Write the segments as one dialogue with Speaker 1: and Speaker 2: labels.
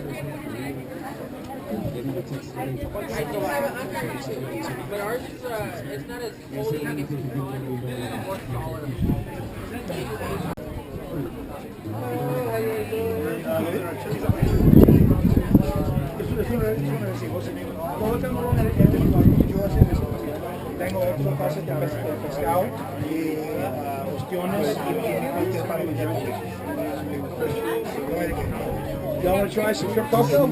Speaker 1: I do have it under too, but ours is it's not as fully more solid.
Speaker 2: Tengo otros pases de pescado y ostiones y cualquier para Y'all want to try some shrimp cocktail?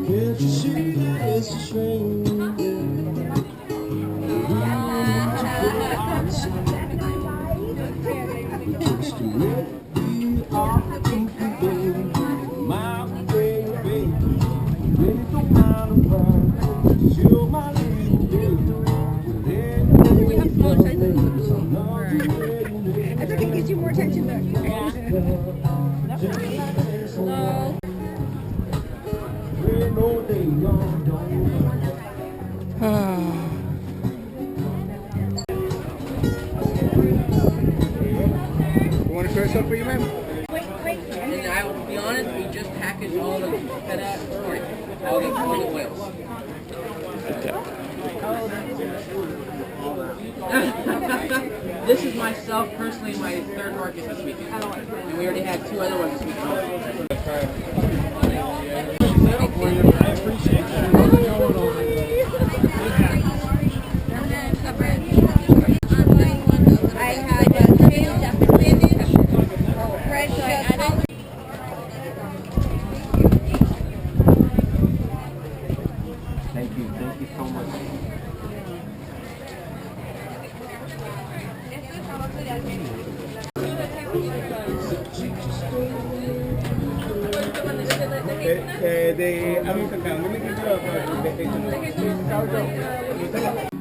Speaker 3: Can't you see that it's a shame? Just to let me off today, my baby, really don't mind about you're my little baby.
Speaker 4: We have small sizes. I think it gives you more attention though. No.
Speaker 2: You want to try something for you, ma'am?
Speaker 1: And I will be honest, we just packaged all the all the oils. This is myself personally my third market this weekend. And we already had 2 other ones this weekend.
Speaker 2: I appreciate that.
Speaker 4: I had two Japanese fresh.
Speaker 1: Thank you so much.
Speaker 2: Let me give you a